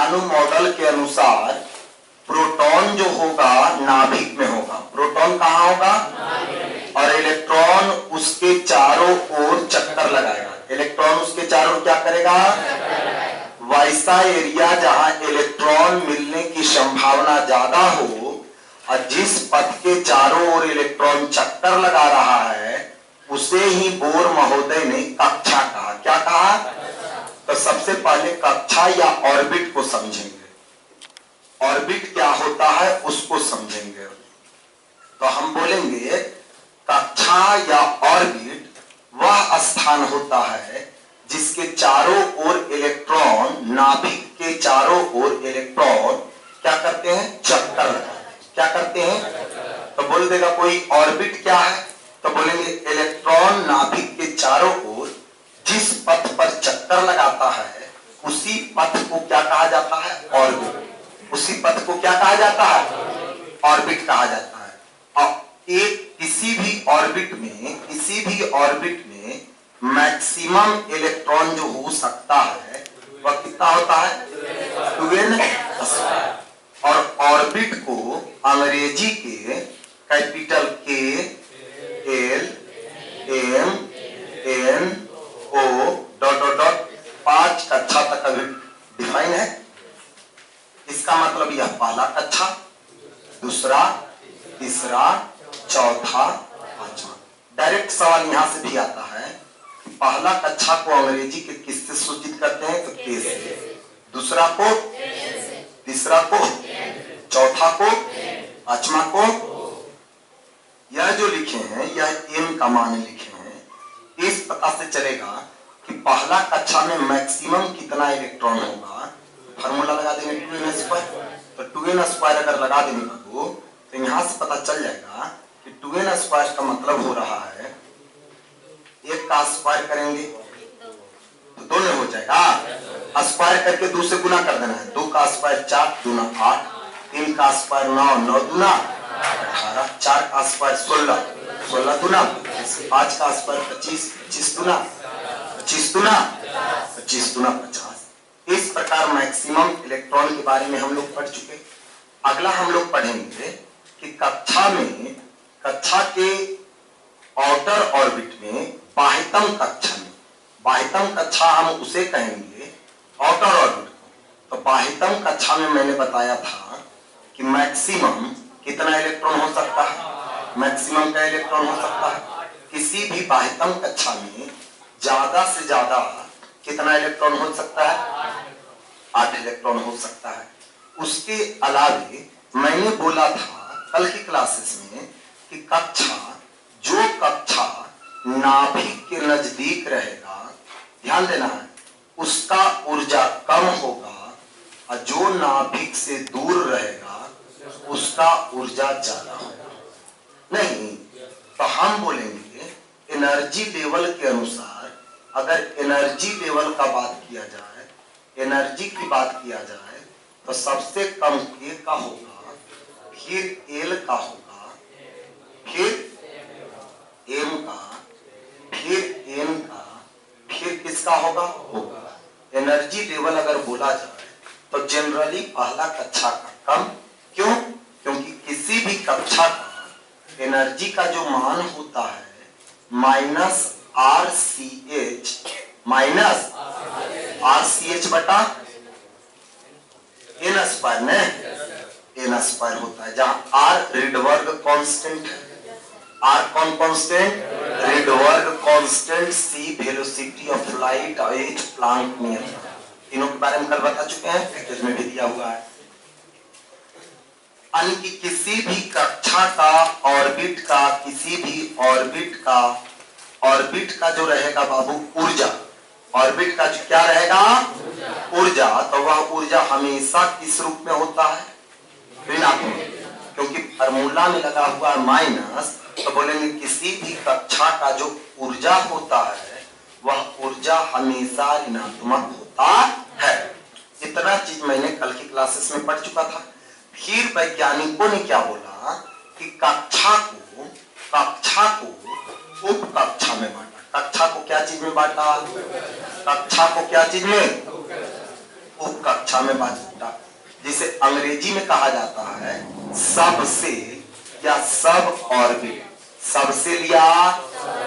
परमाणु मॉडल के अनुसार प्रोटॉन जो होगा नाभिक में होगा। प्रोटॉन कहाँ होगा? और इलेक्ट्रॉन उसके चारों ओर चक्कर लगाएगा। इलेक्ट्रॉन उसके चारों ओर क्या करेगा? वैसा एरिया जहां इलेक्ट्रॉन मिलने की संभावना ज्यादा हो और जिस पथ के चारों ओर इलेक्ट्रॉन चक्कर लगा रहा है उसे ही बोर महोदय ने कक्षा कहा। क्या कहा? तो सबसे पहले कक्षा या ऑर्बिट को समझेंगे। ऑर्बिट क्या होता है उसको समझेंगे। तो हम बोलेंगे कक्षा या ऑर्बिट वह स्थान होता है जिसके चारों ओर इलेक्ट्रॉन, नाभिक के चारों ओर इलेक्ट्रॉन क्या करते हैं? चक्कर लगाते हैं। क्या करते हैं? तो बोल देगा कोई ऑर्बिट क्या है? तो बोलेंगे इलेक्ट्रॉन नाभिक के चारों ओर जिस पथ पर चक्कर लगाता है उसी पथ को क्या कहा जाता है? ऑर्बिट। उसी पथ को क्या कहा जाता है? ऑर्बिट कहा जाता है। और एक किसी भी ऑर्बिट में मैक्सिमम इलेक्ट्रॉन जो हो सकता है वह कितना होता है? 2n²। और ऑर्बिट को अंग्रेजी के capital K L M N O ... 5 कक्षा तक अभी डिफाइन है। इसका मतलब यह पहला कक्षा, दूसरा, तीसरा, चौथा, पांचवा। डायरेक्ट सवाल यहां से भी आता है कि पहला कक्षा को अंग्रेजी के किससे सूचित करते हैं? तो K से। दूसरा को, तीसरा को, चौथा को, पांचवा को। यह जो लिखे हैं यह m का मान लिखे हैं। इस पता से चलेगा कि पहला कक्षा में मैक्सिमम कितना इलेक्ट्रॉन होगा। फार्मूला लगा देंगे 2n²। तो 2n² अगर लगा देंगे बाबू तो यहां से पता चल जाएगा कि 2n² का मतलब हो रहा है 1 का स्क्वायर करेंगे तो 2 में हो जाएगा। स्क्वायर करके 2 से गुना कर देना है। 2 का स्क्वायर 4, 2 × 8, 3 का स्क्वायर 9, 9 × 2 = 18, 4 का स्क्वायर 16, 16 × 2 = 5 का स्क्वायर 25, 25 × 2 = 25 × 2 = 25 × 2 = 50। इस प्रकार मैक्सिमम इलेक्ट्रॉन के बारे में हम लोग पढ़ चुके। अगला हम लोग पढ़ेंगे कि कक्षा के आउटर ऑर्बिट में बाह्यतम कक्षा हम उसे कहेंगे आउटर ऑर्बिट को। तो बाह्यतम कक्षा में मैंने बताया था कि मैक्सिमम कितना इलेक्ट्रॉन हो सकता है? मैक्सिमम का इलेक्ट्रॉन हो सकता है किसी भी बाह्यतम कक्षा में ज्यादा से ज्यादा कितना इलेक्ट्रॉन हो सकता है? 8 इलेक्ट्रॉन हो सकता है। उसके अलावे मैंने बोला था कल की क्लासेस में कि जो कक्षा नाभिक के नजदीक रहेगा, ध्यान देना है, उसका ऊर्जा कम होगा और जो नाभिक से दूर रहेगा उसका ऊर्जा ज्यादा होगा। नहीं तो हम बोलेंगे एनर्जी लेवल के अनुसार अगर एनर्जी लेवल का बात किया जाए, एनर्जी की बात किया जाए तो सबसे कम K का होगा, फिर L का होगा, फिर M का, फिर N का, फिर किसका होगा? एनर्जी लेवल अगर बोला जाए तो जनरली पहला कक्षा का कम। क्यों? क्योंकि किसी भी कक्षा का एनर्जी का जो मान होता है -RCH बटा n² ने n² होता है, जहां R रिडवर्ग कांस्टेंट है। R कौन कांस्टेंट? Rydberg constant, C velocity of light और H प्लैंक नियम। तीनों के बारे में कल बता चुके हैं, पैकेज में भी दिया हुआ है। यानी कि किसी भी कक्षा का ऑर्बिट का, किसी भी ऑर्बिट का जो रहेगा बाबू ऊर्जा, ऑर्बिट का जो क्या रहेगा? ऊर्जा। तो वह ऊर्जा हमेशा किस रूप में होता है? ऋणात्मक। क्योंकि फार्मूला में लगा हुआ है माइनस, तो बोलेंगे किसी भी कक्षा का जो ऊर्जा होता है वह ऊर्जा हमेशा ऋणात्मक होता है। इतना चीज मैंने कल की क्लासेस में पढ़ चुका था। फिर वैज्ञानिकों ने क्या बोला कि कक्षा को उप कक्षा में बांटा। कक्षा को क्या चीज में बांटा? कक्षा को क्या चीज में? उप कक्षा कक्षा में बांटा, जिसे अंग्रेजी में कहा जाता है सबसे या सब ऑर्बिट। सबसे लिया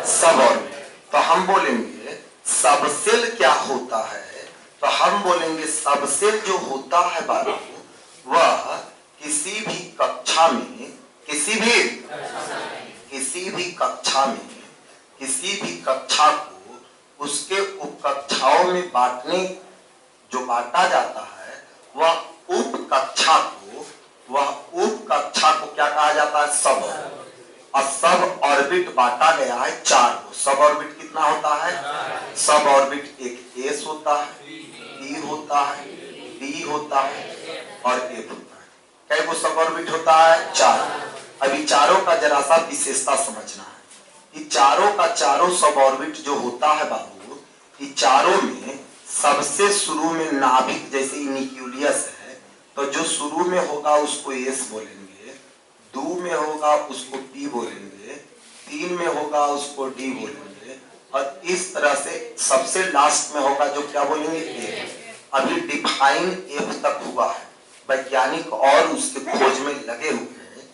सब ऑर्बिट। तो हम बोलेंगे सबसेल क्या होता है, तो हम बोलेंगे सबसेल जो होता है बाबू, वह किसी भी कक्षा में किसी भी कक्षा को उसके उपकक्षाओं में जो बांटा जाता है, वह उपकक्षा को क्या कहा जाता है, सब ऑर्बिट। और सब ऑर्बिट बांटा गया है 4 को। सब ऑर्बिट कितना होता है, सब ऑर्बिट एक एस होता है, ई होता है, डी होता है और एफ होता है। कई वो सब ऑर्बिट होता है, 4। अभी चारों का जरा सा विशेषता समझना है। ये चारों का चारों सब ऑर्बिट जो होता है बाबू, ये चारों में सबसे शुरू में नाभिक, जैसे न्यूक्लियस है, तो जो शुरू में होगा उसको एस बोलेंगे, 2 में होगा उसको पी बोलेंगे, 3 में होगा उसको डी बोलेंगे, और इस तरह से सबसे लास्ट में होगा जो क्या बोलेंगे, ए। अभी डिफाइन एफ तक हुआ है, वैज्ञानिक और उसके खोज में लगे हुए हैं।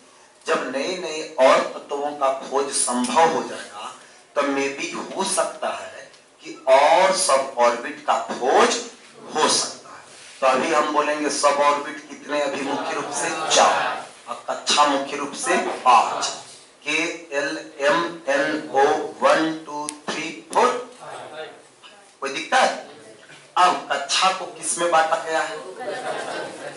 जब नए नए और तत्वों का खोज संभव हो जाएगा, तो मे भी हो सकता है कि और सब ऑर्बिट का खोज हो सकता है। तो अभी हम बोलेंगे सब ऑर्बिट कितने, अभी मुख्य रूप से 4 और कक्षा मुख्य रूप से 5। के एल एम एन ओ 1 2 3 4। कोई दिक्कत? अब कक्षा को किस में बांटा गया है,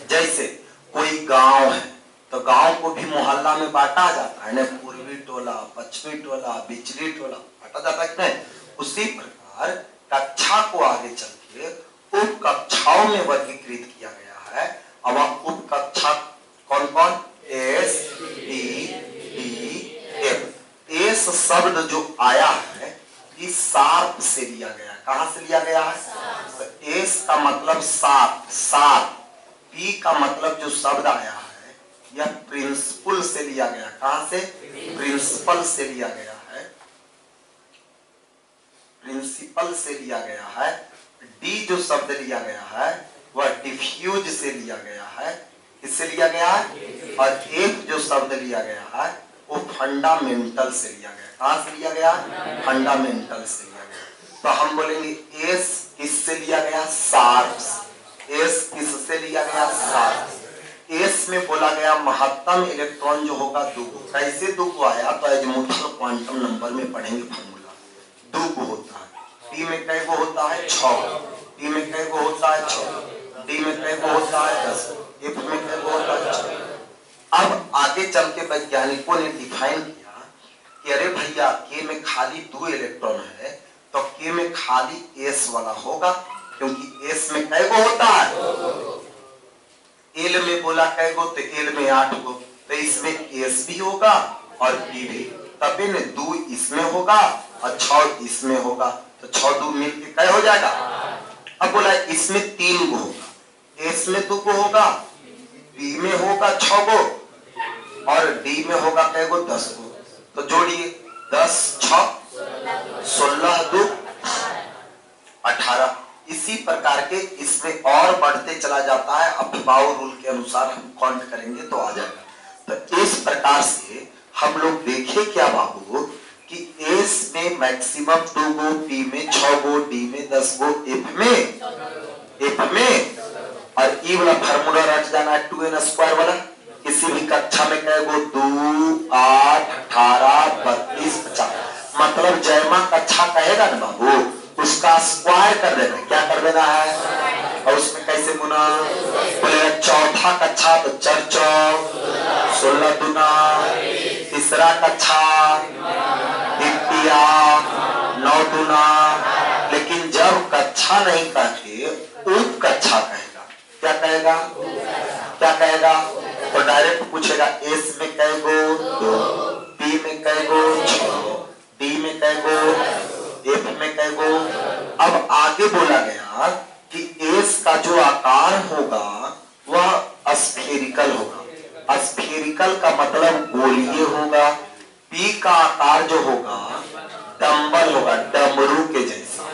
जैसे कोई गांव है तो गांव को भी मोहल्ला में बांटा जाता है ना, पूर्वी टोला, पश्चिमी टोला, बिचली टोला बांटा जाता है नहीं। उसी प्रकार कक्षा को आगे चल के उप कक्षाओं में वर्गीकृत किया गया है। अब उप कक्षा कौन कौन, S, D, D, F. S शब्द जो आया है इस शार्प से लिया गया। कहां से लिया गया है, तो एस का मतलब शार्प। पी का मतलब जो शब्द आया है यह प्रिंसिपल से लिया गया। कहां से, प्रिंसिपल से लिया गया है, प्रिंसिपल से लिया गया है। डी जो शब्द लिया गया है वह डिफ्यूज से लिया गया है। किससे लिया गया है, और एफ जो शब्द लिया गया है वो फंडामेंटल से लिया गया। कहां से लिया गया, फंडामेंटल से लिया गया। तो हम बोलेंगे एस किससे लिया गया, शार्प। एस किससे लिया गया, शार्प। एस में बोला गया महत्तम इलेक्ट्रॉन जो होगा 2। कैसे 2 आया, तो एजीमुथल क्वांटम नंबर में पढ़ेंगे फॉर्मूला। 2 होता है। पी में कई गो होता है, 6। पी में कई गो होता है, 6। डी में कई गो होता है, 10। एफ में कई गो होता है, 6। अब आगे चल के वैज्ञानिकों ने डिफाइन किया कि अरे भैया के में खाली 2 इलेक्ट्रॉन है, तो के में खाली एस वाला होगा, क्योंकि एस में कई गो होता है। एल में बोला कई गो, तो एल में 8 गो, तो इसमें एस भी होगा और पी भी। तभी न 2 इसमें होगा और 6 इसमें होगा, तो 6 2 मिलके कई हो जाएगा। अब बोला इसमें 3 गो होगा, एस में 2 गो होगा, पी में होगा 6 गो और डी में होगा कई गो, 10 गो। तो जोड़िए 10 6 16 2 18। इसी प्रकार के इसमें और बढ़ते चला जाता है। अब बाउ रूल के अनुसार हम काउंट करेंगे तो आ जाएगा। तो इस प्रकार से हम लोग देखे क्या बाबू कि एस में मैक्सिमम 2 गो, पी में 6 गो, डी में 10 गो, एफ में और ई वाला फार्मूला रट जाना है 2n² वाला। किसी भी कक्षा में कहे गो 2 8 18 32 50, मतलब जयमा कक्षा कहेगा ना बाबू, उसका स्क्वायर कर देना। क्या कर देना है, और उसमें कैसे गुना, बोले चौथा कक्षा तो 4 चौक 16 दुना, तीसरा कक्षा द्वितीया 9 दुना। लेकिन जब कक्षा नहीं कहते उप कक्षा कहेगा, क्या कहेगा, क्या कहेगा, तो डायरेक्ट पूछेगा एस में कई गो 2, पी में कई गो 6, डी में कई गो, एफ में कई गो। अब आगे बोला गया कि एस का जो आकार होगा वह स्फेरिकल होगा। स्फेरिकल का मतलब गोलीय होगा। पी का आकार जो होगा डंबल होगा, डमरू के जैसा।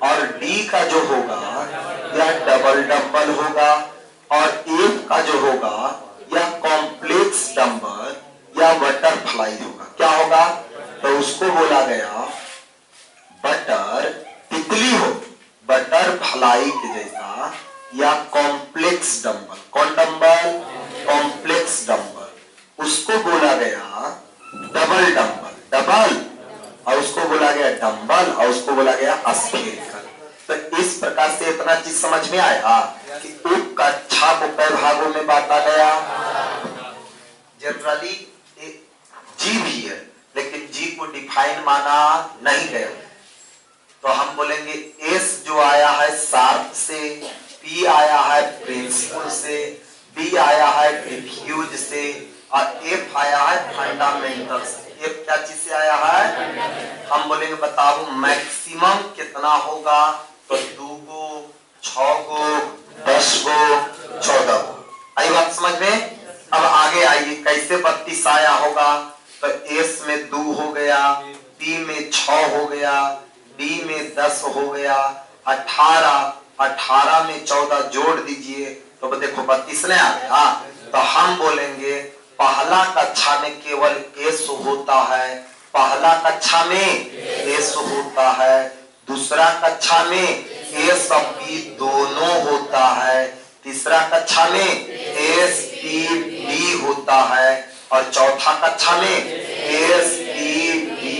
और डी का जो होगा या डबल डंबल होगा, और एक का जो होगा या कॉम्प्लेक्स डंबल या बटरफ्लाई होगा। क्या होगा? तो उसको बोला गया बटर तितली हो, बटरफ्लाई के जैसा, या कॉम्प्लेक्स डंबल। कौन डंबल? Complex dumbbell. उसको बोला गया डबल डंबल, डबल, और उसको बोला गया डंबल, और उसको बोला गया स्फेरिकल। तो इस प्रकार से इतना चीज समझ में आया कि उप कक्षा को कई भागों में बांटा गया। जनरली जी भी है, लेकिन जी को डिफाइन माना नहीं गया। तो हम बोलेंगे एस जो आया है शार्प से, पी आया है प्रिंसिपल से, बी आया है डिफ्यूज से, और एफ आया है फंडामेंटल से। एफ क्या चीज से आया है? हम बोलेंगे बताओ मैक्सिमम कितना होगा? तो 2 गो, 6 गो, 10 गो, 14 गो। आई बात समझ में? अब आगे आइए, कैसे 32 आया होगा? तो एस में 2 हो गया, पी में 6 हो गया, डी में 10 हो गया, 18, 18 में 14 जोड़ दीजिए तो देखो 32 ने आ गया। तो हम बोलेंगे पहला कक्षा में केवल एस होता है, पहला कक्षा में एस होता है, दूसरा कक्षा में एस और पी दोनों होता है, तीसरा कक्षा में एस पी डी होता है, और चौथा कक्षा में एस पी डी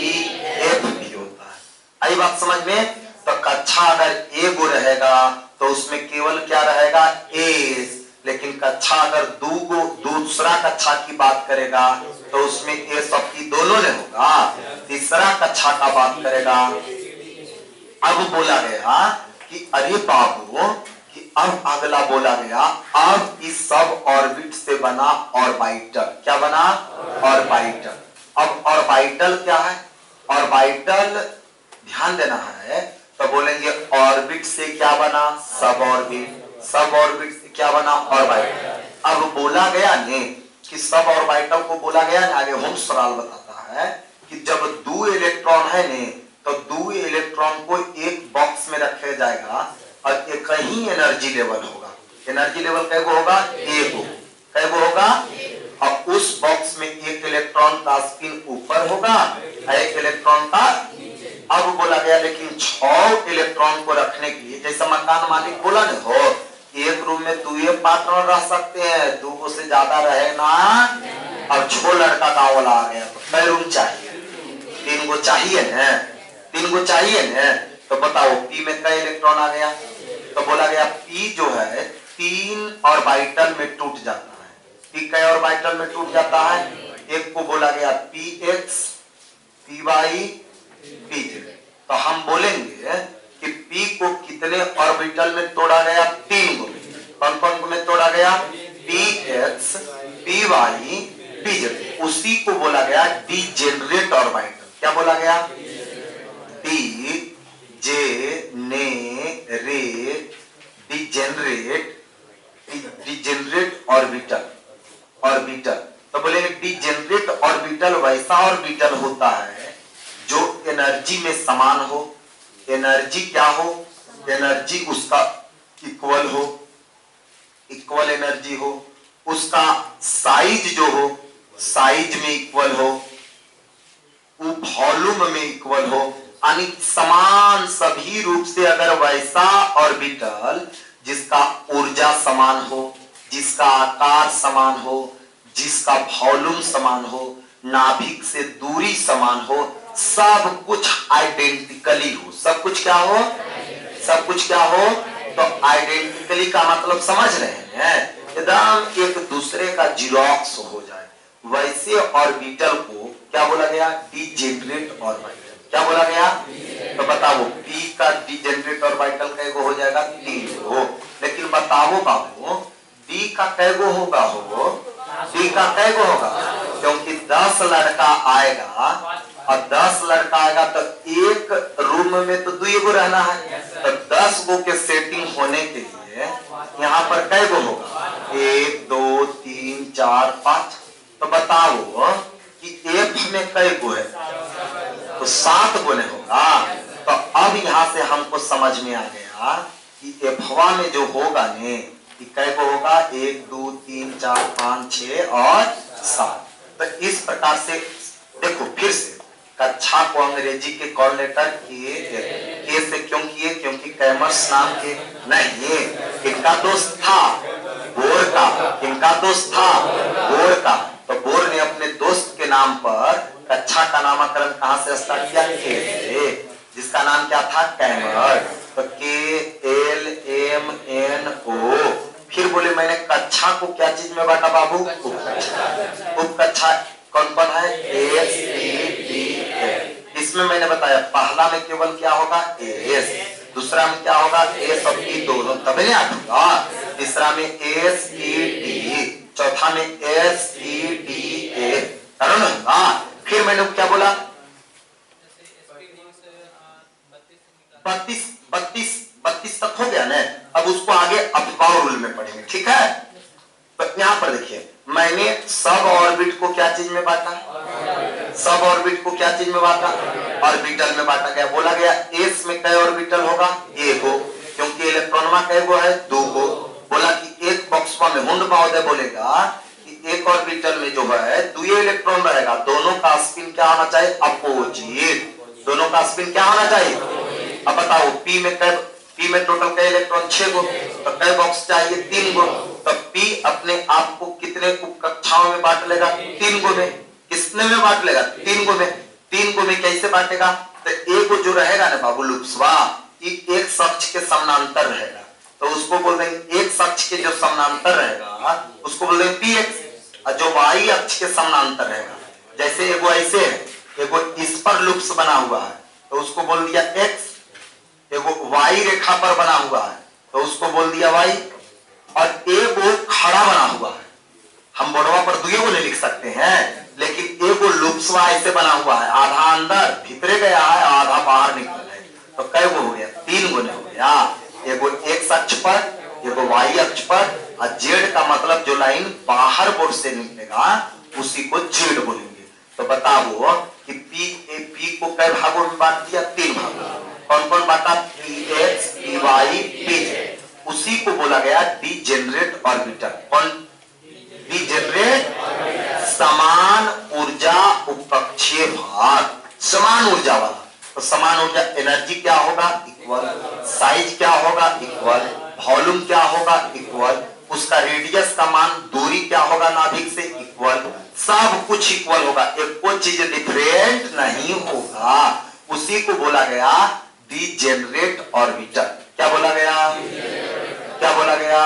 एफ भी होता है। आई बात समझ में? तो कक्षा अगर ए गो रहेगा तो उसमें केवल क्या रहेगा? एस। लेकिन कक्षा अगर दूसरा कक्षा की बात करेगा तो उसमें एस और पी दोनों ने होगा। तीसरा कक्षा का बात करेगा, अब बोला गया कि अरे बाबू कि अब अगला बोला गया अब इस सब ऑर्बिट से बना ऑर्बिटल। क्या बना? ऑर्बिटल। अब ऑर्बिटल क्या है? ऑर्बिटल ध्यान देना है। तो बोलेंगे ऑर्बिट से क्या बना? सब ऑर्बिट। सब ऑर्बिट से क्या बना? ऑर्बिटल। अब बोला गया ने कि सब ऑर्बिटल को बोला गया ने, आगे होम सवाल बताता है कि जब 2 इलेक्ट्रॉन है ने तो 2 इलेक्ट्रॉन को एक बॉक्स में रखा जाएगा और एक ही एनर्जी लेवल होगा। एनर्जी लेवल कैगो होगा? एक। कैगो होगा? और उस बॉक्स में एक इलेक्ट्रॉन का स्पिन ऊपर होगा और एक इलेक्ट्रॉन का। अब बोला गया लेकिन 6 इलेक्ट्रॉन को रखने के लिए, जैसा मकान मालिक बोला न हो, एक रूम में 2 पार्टनर रह सकते हैं, 2 से ज्यादा रहे ना। अब 6 लड़का गाँव वाला आ गया तो कई रूम चाहिए? 3 गो चाहिए न? 3 गो चाहिए न? तो बताओ पी में कई इलेक्ट्रॉन आ गया? तो बोला गया पी जो है 3 ऑर्बिटल में टूट जाता है। पी कई ऑर्बिटल में टूट जाता है? एक को बोला गया P X, P Y, P Z. तो हम बोलेंगे कि पी को कितने ऑर्बिटल में तोड़ा गया? 3 गो। कौन कौन में तोड़ा गया? P X, P Y, P Z. उसी को बोला गया डीजेनरेट ऑर्बिटल। क्या बोला गया? डी जे ने रे डीजेनरेट, डीजेनरेट ऑर्बिटल। ऑर्बिटल तो बोलेंगे डीजेनरेट ऑर्बिटल वैसा ऑर्बिटल होता है जो एनर्जी में समान हो। एनर्जी क्या हो? एनर्जी उसका इक्वल हो, इक्वल एनर्जी हो। उसका साइज जो हो, साइज में इक्वल हो, वो वॉल्यूम में इक्वल हो, यानी समान सभी रूप से। अगर वैसा ऑर्बिटल जिसका ऊर्जा समान हो, जिसका आकार समान हो, जिसका वॉल्यूम समान हो, नाभिक से दूरी समान हो, सब कुछ आइडेंटिकली हो। सब कुछ क्या हो? सब कुछ क्या हो? तो आइडेंटिकली का मतलब समझ रहे हैं? एकदम एक दूसरे का जीरोक्स हो जाए, वैसे ऑर्बिटल को क्या बोला गया? Degenerate orbital. क्या बोला गया? तो बताओ पी का डीजेनरेट ऑर्बिटल कैगो हो जाएगा? 3 गो। लेकिन बताओ बाबू डी का कैगो होगा? हो डी का कैगो होगा? क्योंकि 10 लड़का आएगा और 10 लड़का आएगा तो एक रूम में तो 2 गो रहना है। तो 10 गो के सेटिंग होने के लिए यहाँ पर कैगो होगा? 1 2 3 4 5। तो बताओ कि एफ में कै गो है? तो 7 गो ने होगा। तो अब यहां से हमको समझ में आ गया कि एफवा में जो होगा ने कि कै को होगा 1 2 3 4 5 6 और 7। तो इस प्रकार से देखो फिर से कक्षा को अंग्रेजी के कॉल लेटर के से क्यों किए, क्योंकि कैमर्स नाम के नहीं, इनका दोस्त था बोर का, इनका दोस्त था बोर का, तो बोर ने अपने दोस्त के नाम पर कक्षा का नामकरण कहां से स्टार्ट किया, के से, जिसका नाम क्या था, कैमर। तो KLMNO। फिर बोले मैंने कक्षा को क्या चीज में बांटा बाबू, उप कक्षा कौन कौन है, SED। इसमें मैंने बताया पहला में केवल क्या होगा एस, दूसरा में क्या होगा एस और ई दोनों, तभी नहीं आठूंगा। तीसरा में SED, चौथा में SEDA, करो ना। फिर मैंने क्या बोला 32 तक हो गया ना। अब उसको आगे अफवाह रूल में पढ़ेंगे, ठीक है। तो यहां पर देखिए मैंने सब ऑर्बिट को क्या चीज में बांटा, सब ऑर्बिट को क्या चीज में बांटा, ऑर्बिटल में बांटा गया। बोला गया एस में कै ऑर्बिटल होगा, एगो, क्योंकि इलेक्ट्रॉनमा कैगो है, दो को। बोला कि एक बॉक्सवा में हुंड महोदय बोलेगा कि एक ऑर्बिटल में जो है दो इलेक्ट्रॉन रहेगा, दोनों का स्पिन क्या होना चाहिए, अपोजिट, दोनों का स्पिन क्या होना चाहिए। अब बताओ पी में टोटल कै इलेक्ट्रॉन 6 गो, तो कै बॉक्स चाहिए 3 गो। तो पी अपने आप को कितने उप कक्षाओं में बांट लेगा, 3 गो में। किसने में बांट लेगा, 3 गो में। 3 गो में कैसे बांटेगा, तो एक जो रहेगा ना बाबू लुप्सवा, एक शख्स के समानांतर रहेगा, तो उसको बोल देंगे एक शख्स के जो समानांतर रहेगा उसको बोल देंगे पीएक्स, और जो वाई अक्ष के समानांतर रहेगा, जैसे एगो ऐसे है, एगो इस पर लुप्स बना हुआ है तो उसको बोल दिया एक्स, एगो वाई रेखा पर बना हुआ है तो उसको बोल दिया वाई, और एगो खड़ा बना हुआ है, हम बोर्डवा पर दुए को नहीं लिख सकते हैं, लेकिन एगो लुप्सवा ऐसे बना हुआ है, आधा अंदर भीतरे गया है, आधा बाहर निकल है, तो कै गो हो गया, 3 गो हो गया। एगो एक्स अक्ष पर, एगो वाई अक्ष पर, और जेड का मतलब जो लाइन बाहर बोर्ड से निकलेगा उसी को जेड बोलेंगे। तो बताओ कि पी को कै भागों में बांट दिया, 3 भागों। कौन कौन बांटा, PX, PY, PZ। उसी को बोला गया डीजेनरेट ऑर्बिटल। कौन, डीजेनरेट, समान ऊर्जा उपकक्षीय भाग, समान ऊर्जा वाला। तो समान ऊर्जा एनर्जी क्या होगा, इक्वल, साइज क्या होगा, इक्वल, वॉल्यूम क्या होगा, इक्वल, उसका रेडियस का मान, दूरी क्या होगा नाभिक से, इक्वल, सब कुछ इक्वल होगा, एक कोई चीज डिफरेंट नहीं होगा। उसी को बोला गया डीजेनरेट ऑर्बिटल। क्या बोला गया, क्या बोला गया,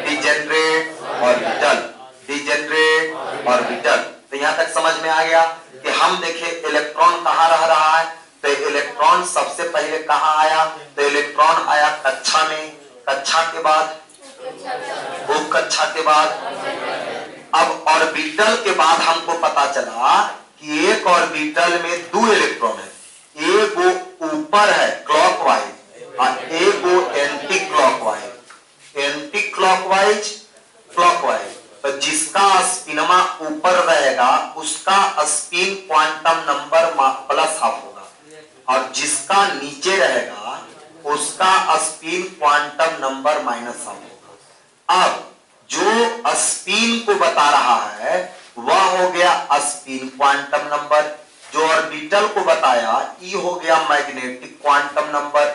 डीजेनरेट ऑर्बिटल, डीजेनरेट ऑर्बिटल। तो यहां तक समझ में आ गया कि हम देखे इलेक्ट्रॉन कहां रह रहा है, तो इलेक्ट्रॉन सबसे पहले कहां आया, तो इलेक्ट्रॉन आया कक्षा में, कक्षा के बाद उप कक्षा के बाद, अब ऑर्बिटल के बाद हमको पता चला कि एक ऑर्बिटल में 2 इलेक्ट्रॉन है, एक वो ऊपर है क्लॉकवाइज और एक वो anti clockwise, anti clockwise, clockwise. तो जिसका स्पिनमा ऊपर रहेगा उसका spin quantum number plus half होगा, और जिसका नीचे रहेगा उसका spin quantum number minus half होगा। अब जो स्पिन को बता रहा है वह हो गया स्पिन क्वांटम नंबर, जो ऑर्बिटल को बताया ई हो गया मैग्नेटिक क्वांटम नंबर,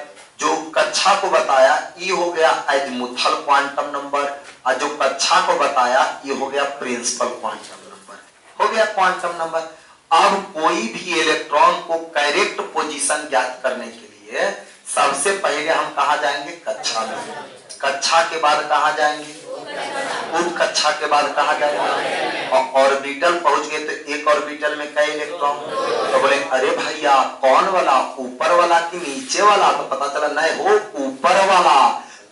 जो कक्षा को बताया ई हो गया एजीमुथल क्वांटम नंबर, और जो कक्षा को बताया ये हो गया प्रिंसिपल क्वांटम नंबर, हो गया क्वांटम नंबर। अब कोई भी इलेक्ट्रॉन को करेक्ट पोजीशन ज्ञात करने के लिए सबसे पहले हम कहा जाएंगे, कक्षा में, कक्षा के बाद कहा जाएंगे, उप कक्षा के बाद कहा जाएंगे, और ऑर्बिटल पहुंच गए तो एक ऑर्बिटल में कई इलेक्ट्रॉन, तो बोले अरे भैया कौन वाला, ऊपर वाला कि नीचे वाला, तो पता चला नहीं हो ऊपर वाला,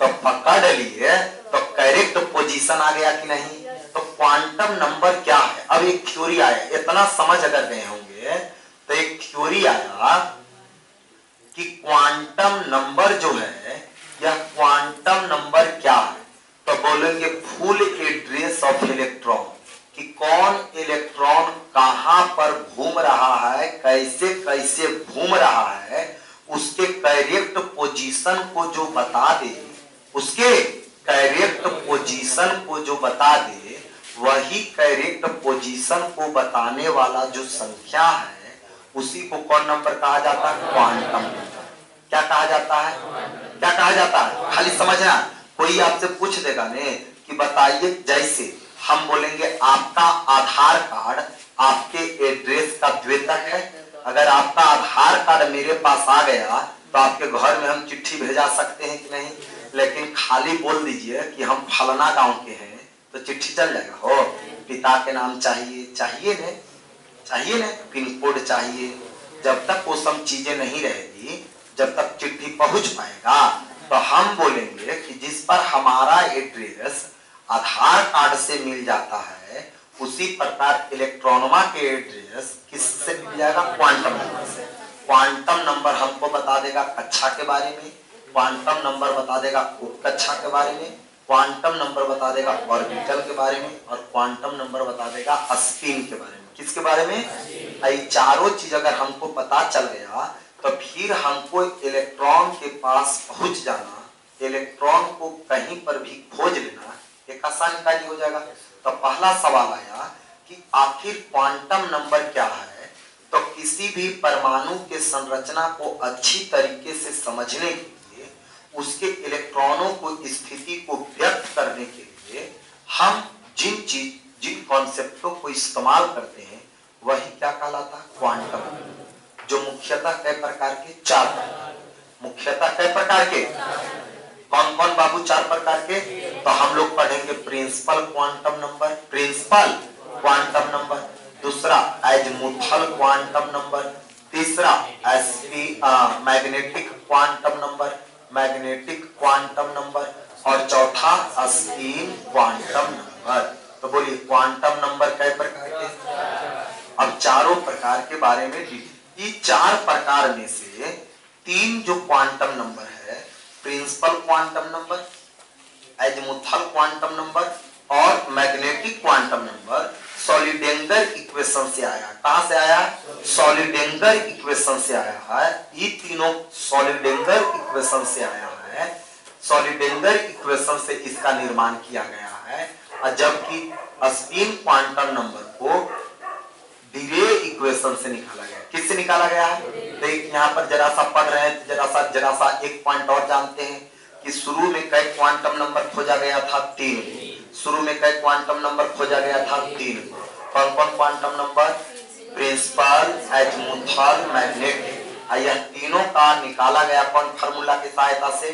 तो पकड़ लिए, तो करेक्ट पोजीशन आ गया कि नहीं। तो क्वांटम नंबर क्या है, अब एक थ्योरी आया, इतना समझ अगर गए होंगे तो एक थ्योरी आया कि क्वांटम नंबर जो है, यह क्वांटम नंबर क्या है, तो बोलेंगे फुल एड्रेस ऑफ इलेक्ट्रॉन, कि कौन इलेक्ट्रॉन कहां पर घूम रहा है, कैसे कैसे घूम रहा है, उसके करेक्ट पोजीशन को जो बता दे, उसके करेक्ट पोजीशन को जो बता दे, वही करेक्ट पोजीशन को बताने वाला जो संख्या है उसी को कौन नंबर कहा जाता है? Quantum number. क्या कहा जाता है? क्या कहा जाता है? खाली समझना। कोई आपसे पूछ देगा ने कि बताइए, जैसे हम बोलेंगे आपका आधार कार्ड आपके एड्रेस का द्योतक है। अगर आपका आधार कार्ड मेरे पास आ गया तो आपके घर में हम चिट्ठी भेजा सकते हैं कि नहीं? लेकिन खाली बोल दीजिए कि हम फलाना गांव के हैं तो चिट्ठी चल जाएगा। हो, पिता के नाम चाहिए, चाहिए ने, चाहिए ने, पिन कोड चाहिए। जब तक वो सब चीजें नहीं रहेगी, जब तक चिट्ठी पहुंच पाएगा, तो हम बोलेंगे कि जिस पर हमारा एड्रेस आधार कार्ड से मिल जाता है, उसी प्रकार इलेक्ट्रॉनमा के एड्रेस किससे मिल जाएगा? क्वांटम नंबर से। क्वांटम नंबर हमको बता देगा कक्षा के बारे में, क्वांटम नंबर बता देगा उप कक्षा के बारे में, क्वांटम नंबर बता देगा ऑर्बिटल के बारे में, और क्वांटम नंबर बता देगा स्पिन के बारे में। किसके बारे में? ये चारों चीज अगर हमको पता चल गया तो फिर हमको इलेक्ट्रॉन के पास पहुंच जाना, इलेक्ट्रॉन को कहीं पर भी खोज लेना एक आसान कार्य हो जाएगा। तो पहला सवाल आया कि आखिर क्वांटम नंबर क्या है? तो किसी भी परमाणु के संरचना को अच्छी तरीके से समझने के लिए, उसके इलेक्ट्रॉनों को स्थिति को व्यक्त करने के लिए हम जिन कॉन्सेप्टों को इस्तेमाल करते हैं वही क्या कहलाता है? क्वांटम। जो मुख्यतः कई प्रकार के? चार प्रकार। मुख्यतः कई प्रकार के? कौन कौन बाबू? चार प्रकार के। तो हम लोग पढ़ेंगे principal quantum number, principal quantum number, दूसरा एजमुथल क्वांटम नंबर, तीसरा magnetic quantum number, magnetic quantum number, और चौथा स्पिन क्वांटम नंबर। तो बोलिए क्वांटम नंबर कई प्रकार के? अब चारों प्रकार के बारे में ये चार प्रकार में से तीन जो क्वांटम नंबर है, principal quantum number, azimuthal quantum number और magnetic quantum number, Schrodinger equation से आया। कहां से आया? सोलिडेंगर इक्वेशन से आया है। ये तीनों सोलिडेंगर इक्वेशन से आया है। सोलिडेंगर इक्वेशन से इसका निर्माण किया गया है। और जबकि स्पिन क्वांटम नंबर को डिरे इक्वेशन से निकाला गया। किससे निकाला गया है? तो यहाँ पर जरा सा पढ़ रहे हैं, जरा सा एक पॉइंट और जानते हैं कि शुरू में कई क्वांटम नंबर खोजा गया था? तीन। शुरू में कई क्वांटम नंबर खोजा गया था? तीन। कौन कौन quantum number? Principal, azimuthal, magnetic. यह तीनों का निकाला गया कौन फार्मूला की सहायता से?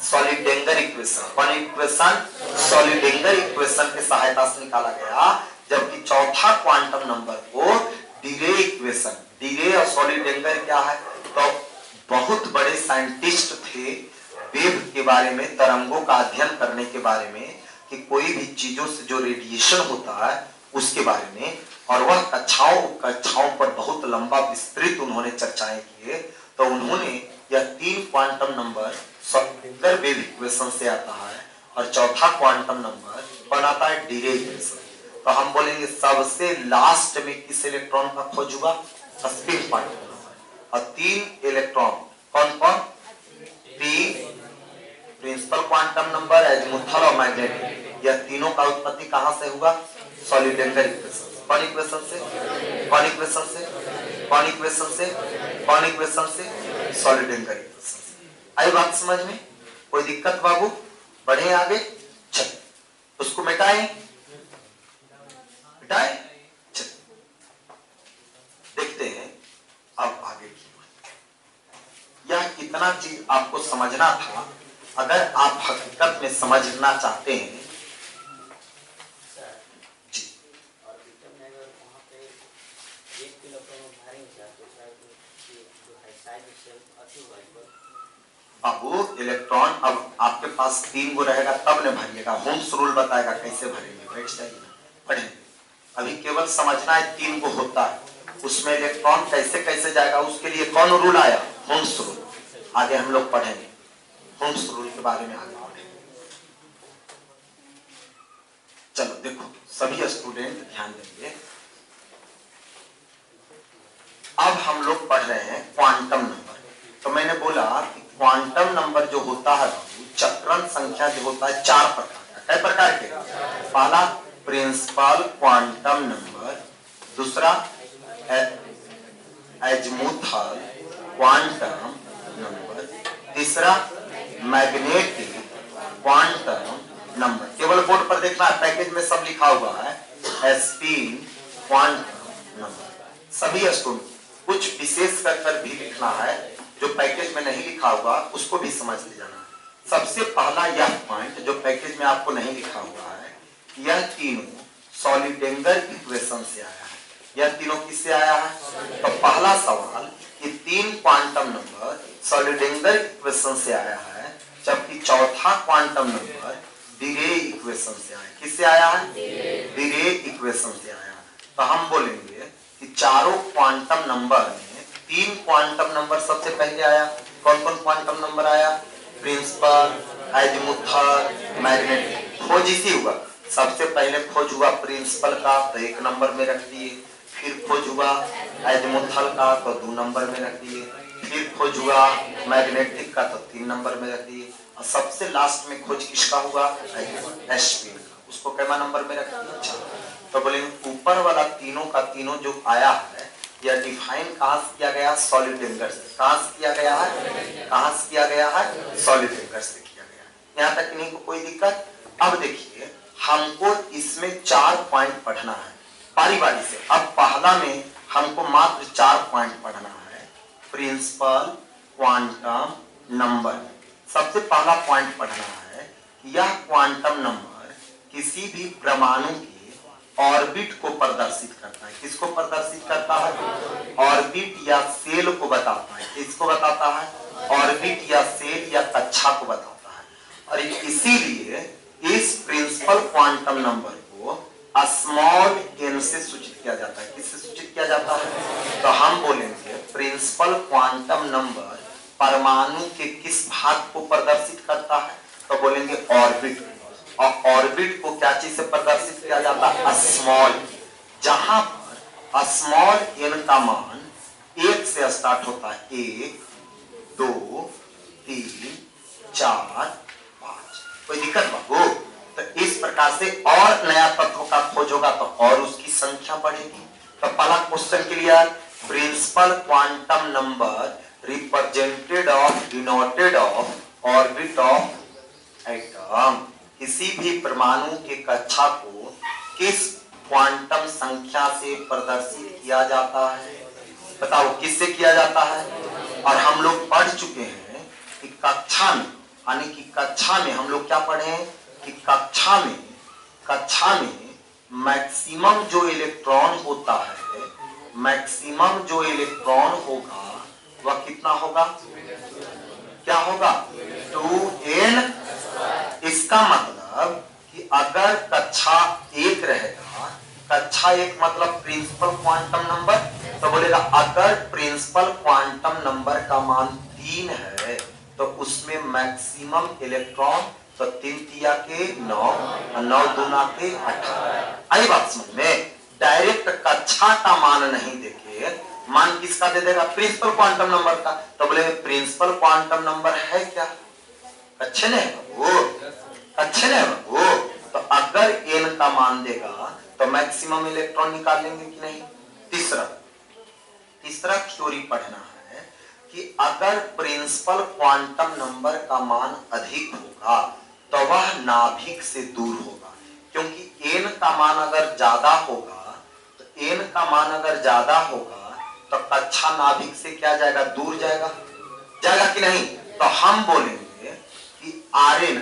सोलिडेंगर इक्वेशन। कौन इक्वेशन? सोलिडेंगर इक्वेशन की सहायता से निकाला गया। जबकि चौथा क्वांटम नंबर को डिरे इक्वेशन, डिरे और सोलिडेंगर क्या है? तो बहुत बड़े साइंटिस्ट थे वेव के बारे में, तरंगों का अध्ययन करने के बारे में, कि कोई भी चीजों से जो रेडिएशन होता है उसके बारे में, और वह कक्षाओं पर बहुत लंबा विस्तृत उन्होंने चर्चाएं किए। तो उन्होंने यह तीन क्वांटम नंबर सोलिडेंगर वेव इक्वेशन से आता है, और चौथा क्वांटम नंबर कौन आता है? डिरे इक्वेशन। तो हम बोलेंगे सबसे लास्ट में किस इलेक्ट्रॉन का खोज हुआ? Spin quantum number. और तीन इलेक्ट्रॉन कौन कौन? प्रिंसिपल क्वांटम नंबर, एजमुथल और मैग्नेटिक। यह तीनों का उत्पत्ति कहां से हुआ? सोलिडेंगर इक्वेशन। कौन इक्वेशन से? कौन इक्वेशन से? कौन इक्वेशन से? कौन इक्वेशन से? सोलिडेंगर इक्वेशन से। आई बात समझ में? कोई दिक्कत बाबू? बढ़े आगे? चल उसको मिटाएं, मिटाएं। चल देखते हैं अब आगे की। यह इतना चीज आपको समझना था। अगर आप हकीकत में समझना चाहते हैं जी, बाबू इलेक्ट्रॉन अब आपके पास 3 गो रहेगा तब न भरिएगा। होम्स रूल बताएगा कैसे भरेंगे। बैठ जाइए, पढ़ेंगे। अभी केवल समझना है 3 गो होता है, उसमें इलेक्ट्रॉन कैसे कैसे जाएगा उसके लिए कौन रूल आया? होम्स रूल। आगे हम लोग पढ़ेंगे होम्स रूल के बारे में, आगे पढ़ेंगे। चलो देखो सभी स्टूडेंट ध्यान देंगे। अब हम लोग पढ़ रहे हैं क्वांटम नंबर। तो मैंने बोला कि क्वांटम नंबर जो होता है चक्रण संख्या जो होता है 4 प्रकार का। कई प्रकार के? पहला प्रिंसिपल क्वांटम नंबर, दूसरा एजमुथल क्वांटम नंबर, तीसरा मैग्नेटिक क्वांटम नंबर। केवल बोर्ड पर देखना है, पैकेज में सब लिखा हुआ है स्पिन क्वांटम नंबर। सभी स्टूडेंट कुछ विशेष कर भी लिखना है, जो पैकेज में नहीं लिखा हुआ उसको भी समझ ले जाना। सबसे पहला यह पॉइंट जो पैकेज में आपको नहीं लिखा हुआ है, यह तीनों सॉलिडेंगर इक्वेशन से आया है। यह तीनों किससे आया है? तो पहला सवाल कि 3 क्वांटम नंबर सॉलिडेंगर इक्वेशन से आया है, जबकि चौथा क्वांटम नंबर डिरे इक्वेशन से आया। किससे आया है? डिरे इक्वेशन से आया। तो हम बोलेंगे कि चारों क्वांटम नंबर में 3 क्वांटम नंबर सबसे पहले आया। कौन कौन क्वांटम नंबर आया? Principal, azimuthal, magnetic. खोज इसी हुआ, सबसे पहले खोज हुआ प्रिंसिपल का तो 1 नंबर में रख दिए, फिर खोज हुआ एजीमुथल का तो 2 नंबर में रख दिए, फिर खोज हुआ मैग्नेटिक का तो 3 नंबर में रख दिए, और सबसे लास्ट में खोज किसका हुआ? स्पिन का, उसको कैमा नंबर में रख दिया। तो बोलेंगे ऊपर वाला तीनों का तीनों जो आया है यह डिफाइन कहां से किया गया? सॉलिडेंगर से। कहां से किया गया है? कहां से किया गया है? सॉलिडेंगर से किया गया। यहाँ तक नहीं को कोई दिक्कत? अब देखिए हमको इसमें 4 पॉइंट पढ़ना है बारी बारी से। अब पहला में हमको मात्र 4 पॉइंट पढ़ना है, प्रिंसिपल क्वांटम नंबर। सबसे पहला पॉइंट पढ़ना है कि यह क्वांटम नंबर किसी भी परमाणु की ऑर्बिट को प्रदर्शित करता है। किसको प्रदर्शित करता है? ऑर्बिट या सेल को बताता है। किसको बताता है? ऑर्बिट या सेल या कक्षा को बताता है। और इसीलिए इस प्रिंसिपल क्वांटम नंबर को स्मॉल n से सूचित किया जाता है। किससे सूचित किया जाता है? तो हम बोलेंगे प्रिंसिपल क्वांटम नंबर परमाणु के किस भाग को प्रदर्शित करता है? तो बोलेंगे ऑर्बिट। और ऑर्बिट को क्या चीज से प्रदर्शित किया जाता है? स्मॉल। जहां पर स्मॉल n का मान 1 से स्टार्ट होता है। 1, 2, 3, 4, 5। कोई दिक्कत बाबू? तो इस प्रकार से और नया तत्व का खोज होगा तो और उसकी संख्या बढ़ेगी। तो पहला question clear, principal quantum number represented of denoted of orbit of atom. किसी भी परमाणु के कक्षा को किस क्वांटम संख्या से प्रदर्शित किया जाता है? बताओ किससे किया जाता है? और हम लोग पढ़ चुके हैं कि कक्षा में, यानी कि कक्षा में हम लोग क्या पढ़े कि कक्षा में मैक्सिमम जो इलेक्ट्रॉन होता है, मैक्सिमम जो इलेक्ट्रॉन होगा वह कितना होगा? क्या होगा? 2n। इसका मतलब कि अगर कक्षा 1 रहेगा, कक्षा 1 मतलब प्रिंसिपल क्वांटम नंबर, तो बोलेगा अगर प्रिंसिपल क्वांटम नंबर का मान 3 है तो उसमें मैक्सिमम इलेक्ट्रॉन, तो 3 तिया के 9 और 9 दूना के 18। आई बात समझ में? डायरेक्ट कक्षा का मान नहीं देके मान किसका दे देगा? प्रिंसिपल क्वांटम नंबर का। तो बोले प्रिंसिपल क्वांटम नंबर है क्या? अच्छे ने वो, अच्छे ने वो। तो अगर n का मान देगा तो मैक्सिमम इलेक्ट्रॉन निकाल लेंगे कि नहीं? तीसरा थ्योरी पढ़ना है कि अगर प्रिंसिपल क्वांटम नंबर का मान अधिक होगा तो वह नाभिक से दूर होगा, क्योंकि n का मान अगर ज्यादा होगा तो n का मान अगर ज्यादा होगा तो कक्षा नाभिक से क्या जाएगा? दूर जाएगा। जाएगा कि नहीं? तो हम बोलेंगे कि Rn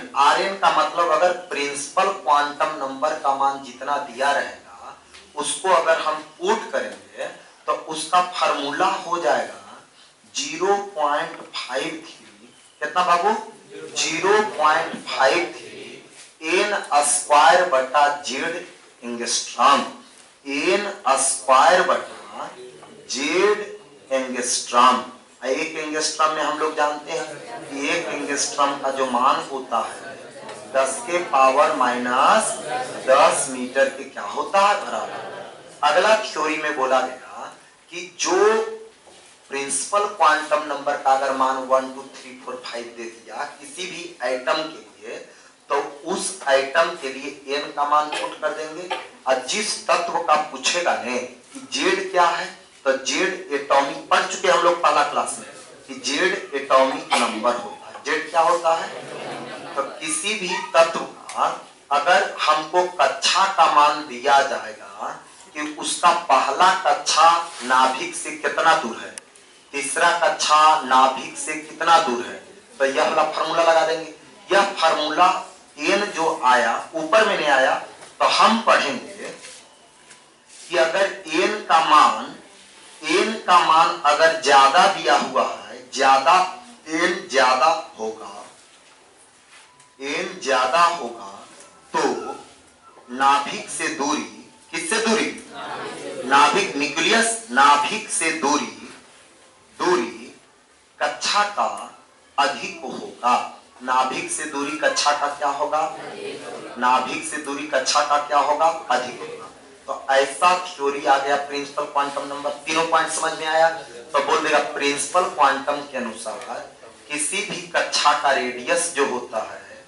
का मतलब अगर प्रिंसिपल क्वांटम नंबर का मान जितना दिया रहेगा उसको अगर हम पुट करेंगे तो उसका फार्मूला हो जाएगा 0.53। कितना बाबू? 0.53 n स्क्वायर बटा जेड एंगस्ट्रॉम। n स्क्वायर बटा जेड एंगस्ट्रॉम। एक एंगस्ट्रॉम में हम लोग जानते हैं कि एक एंगस्ट्रॉम का जो मान होता है 10 के पावर माइनस 10 मीटर के क्या होता है? बराबर। अगला थ्योरी में बोला गया कि जो प्रिंसिपल क्वांटम नंबर का अगर मान 1 2 3 4 5 दे दिया किसी भी एटम के लिए, तो उस एटम के लिए n का मान पुट कर देंगे। और जिस तत्व का पूछेगा ने कि जेड क्या है, तो जेड एटॉमिक, पढ़ चुके हम लोग पहला क्लास में कि जेड एटॉमिक नंबर होता है। जेड क्या होता है? तो किसी भी तत्व का अगर हमको कक्षा का मान दिया जाएगा कि उसका पहला कक्षा नाभिक से कितना दूर है, तीसरा कक्षा नाभिक से कितना दूर है, तो यह वाला फार्मूला लगा देंगे। यह फार्मूला n जो आया ऊपर में नहीं आया, तो हम पढ़ेंगे कि अगर n का मान अगर ज्यादा दिया हुआ है, ज्यादा n ज्यादा होगा, n ज्यादा होगा तो नाभिक से दूरी, किससे दूरी? नाभिक, न्यूक्लियस, नाभिक से दूरी कक्षा का अधिक होगा। नाभिक से दूरी कक्षा का क्या होगा? नाभिक से दूरी कक्षा का क्या होगा? अधिक होगा। तो ऐसा थ्योरी आ गया प्रिंसिपल क्वांटम नंबर। तीनों पॉइंट समझ में आया? तो बोल देगा प्रिंसिपल क्वांटम के अनुसार किसी भी कक्षा का रेडियस जो होता है,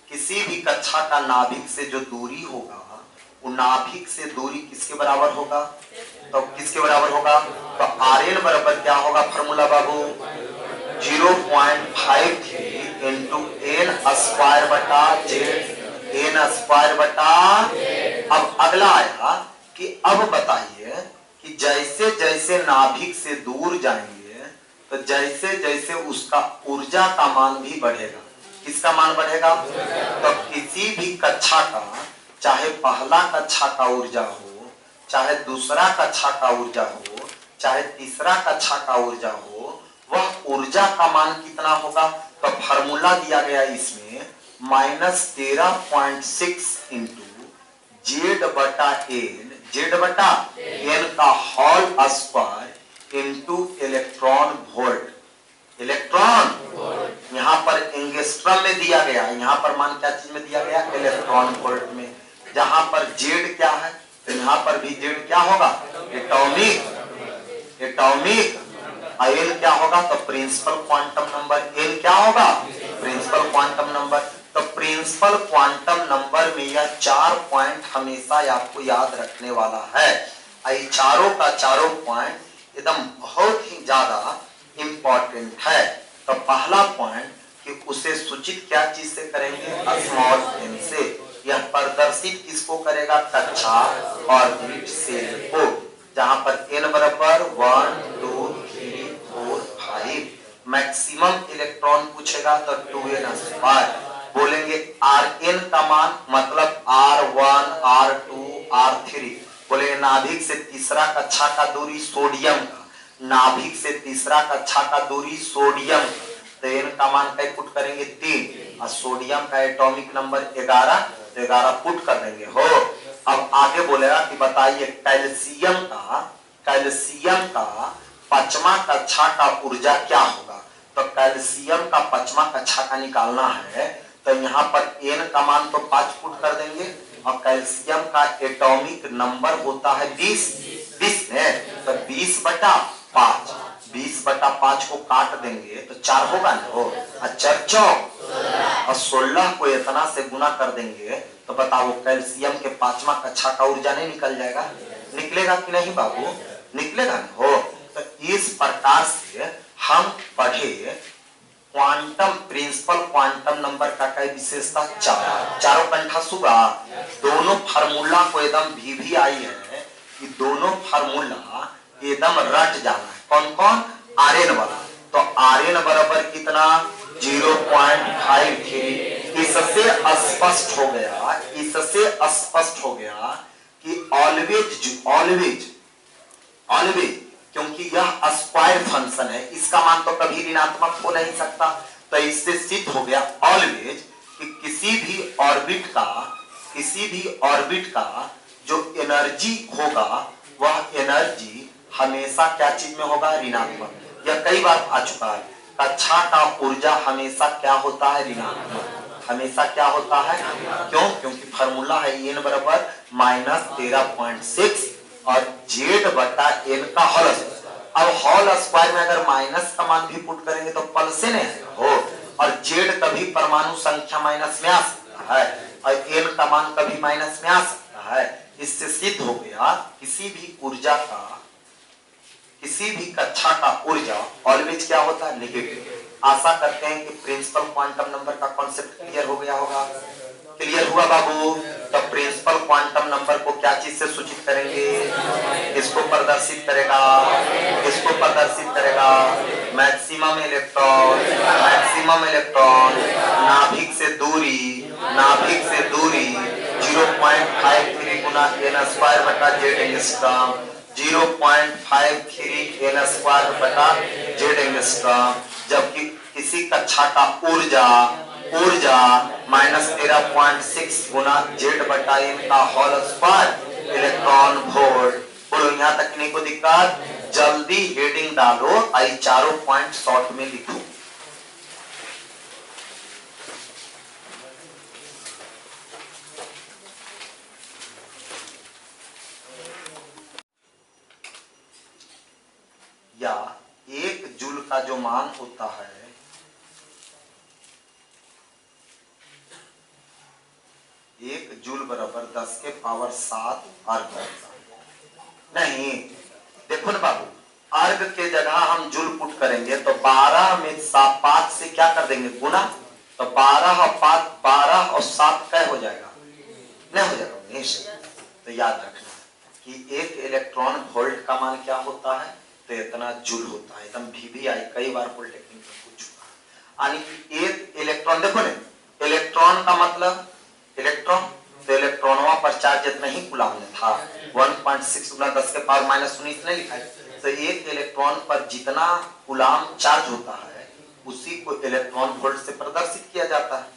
किसी भी कक्षा का नाभिक से जो दूरी होगा, वो नाभिक से दूरी किसके बराबर होगा? तो किसके बराबर होगा? तो Rn बराबर क्या होगा फॉर्मूला बाबू? 0.53 इंटू n स्क्वायर बटा जेड, n स्क्वायर बटा। अब अगला आया कि अब बताइए कि जैसे जैसे नाभिक से दूर जाएंगे, तो जैसे जैसे उसका ऊर्जा का मान भी बढ़ेगा। किसका मान बढ़ेगा? तो किसी भी कक्षा का, चाहे पहला कक्षा का ऊर्जा हो, चाहे दूसरा कक्षा का ऊर्जा हो, चाहे तीसरा कक्षा का ऊर्जा हो, वह ऊर्जा का मान कितना होगा? तो फार्मूला दिया गया इसमें -13.6 इंटू जेड बटा एन, जेड बटा एन का whole square into electron volt. Electron यहाँ पर एंगस्ट्रम में दिया गया, यहाँ पर मान क्या चीज में दिया गया? इलेक्ट्रॉन वोल्ट में। जहां पर जेड क्या है, तो यहाँ पर भी जेड क्या होगा? एटॉमिक। एटॉमिक एन क्या होगा? तो प्रिंसिपल क्वांटम नंबर। एन क्या होगा? Principal quantum number. तो प्रिंसिपल क्वांटम नंबर में यह 4 पॉइंट हमेशा आपको याद रखने वाला है। चारों का चारों पॉइंट एकदम बहुत ही ज्यादा इंपॉर्टेंट है। तो पहला पॉइंट कि उसे सूचित क्या चीज से करेंगे? स्मॉल n से। यह प्रदर्शित किसको करेगा? कक्षा ऑर्बिट सेल को, जहां पर n बराबर 1 2 3 4 5। मैक्सिमम इलेक्ट्रॉन पूछेगा तो 2n स्क्वायर। बोलेंगे Rn का मान मतलब R1 R2 R3। बोलेंगे नाभिक से तीसरा कक्षा का दूरी सोडियम का, नाभिक से तीसरा कक्षा का दूरी सोडियम, तो n का मान क्या पुट करेंगे? 3। और सोडियम का एटॉमिक नंबर 11, तो 11 पुट कर देंगे हो। अब आगे बोलेगा कि बताइए कैल्शियम का पांचवा कक्षा का ऊर्जा क्या होगा? तो कैल्शियम का पांचवा कक्षा का निकालना है, तो यहाँ पर n का मान तो 5 पुट कर देंगे, और कैल्शियम का एटॉमिक नंबर होता है 20 में, तो 20 बटा 5, 20 बटा 5 को काट देंगे तो 4 होगा ना हो, और 4 चौक, और 16 को इतना से गुना कर देंगे तो बताओ कैल्शियम के पांचवा कक्षा का ऊर्जा नहीं निकल जाएगा? निकलेगा कि नहीं बाबू? निकलेगा ना हो। तो इस प्रकार से हम पढ़े क्वांटम, प्रिंसिपल क्वांटम नंबर का क्या विशेषता? चारों कंठा सुगा। दोनों फार्मूला को एकदम भी आई है कि दोनों फार्मूला एकदम रट जाना है। कौन कौन? Rn वाला। तो Rn बराबर कितना? 0.53। इससे स्पष्ट हो गया कि ऑलवेज क्योंकि यह स्क्वायर फंक्शन है, इसका मान तो कभी ऋणात्मक हो नहीं सकता। तो इससे सिद्ध हो गया ऑलवेज कि किसी भी ऑर्बिट का जो एनर्जी होगा, वह एनर्जी हमेशा क्या चीज में होगा? ऋणात्मक। यह कई बार आ चुका है। कक्षा का ऊर्जा हमेशा क्या होता है? ऋणात्मक। हमेशा क्या होता है? क्यों? क्योंकि फार्मूला है n बराबर -13.6 और जेड बटा n का होल अब होल स्क्वायर में अगर माइनस का मान भी पुट करेंगे तो पल से नहीं हो, और जेड कभी परमाणु संख्या माइनस में आ सकता है और एल का मान कभी माइनस में आ सकता है। इससे सिद्ध हो गया किसी भी ऊर्जा का, किसी भी कक्षा का ऊर्जा ऑलवेज क्या होता है, नेगेटिव। आशा करते हैं कि प्रिंसिपल क्वांटम नंबर का कॉन्सेप्ट क्लियर हो गया होगा। क्लियर हुआ बाबू? तो प्रिंसिपल क्वांटम नंबर को क्या चीज से सूचित करेंगे, किसको प्रदर्शित करेगा, किसको प्रदर्शित करेगा, मैक्सिमम इलेक्ट्रॉन, मैक्सिमम इलेक्ट्रॉन नाभिक से दूरी, नाभिक से दूरी 0.53 गुना n स्क्वायर बटा जेड एंगस्ट्रॉम, 0.53 n स्क्वायर बटा जेड एंगस्ट्रॉम, जबकि किसी कक्षा का ऊर्जा -13.6 गुना जेड बटा एन का होल स्क्वायर इलेक्ट्रॉन वोल्ट। बोलो यहाँ तक नहीं को दिक्कत? जल्दी हेडिंग डालो, आई चारों पॉइंट शॉर्ट में लिखो। या 1 जूल का जो मान होता है, एक जूल बराबर 10 के पावर 7 अर्ग। नहीं देखो ना बाबू, अर्ग के जगह हम जूल पुट करेंगे तो 12 में 5 से क्या कर देंगे, गुना, तो 12 और 5, 12 और 7 क्या हो जाएगा, नहीं हो जाएगा। तो याद रखना कि एक इलेक्ट्रॉन वोल्ट का मान क्या होता है, तो इतना जूल होता है। एकदम VVI कई बार पॉलिटेक्निक में पूछ चुका है। यानी कि एक इलेक्ट्रॉन, देखो ना, इलेक्ट्रॉन का मतलब इलेक्ट्रॉन, तो इलेक्ट्रॉनों पर चार्ज जितना ही कूलम में था 1.6 गुना 10 के पावर -19 नहीं लिखा है। तो एक इलेक्ट्रॉन पर जितना कूलम चार्ज होता है उसी को इलेक्ट्रॉन वोल्ट से प्रदर्शित किया जाता है।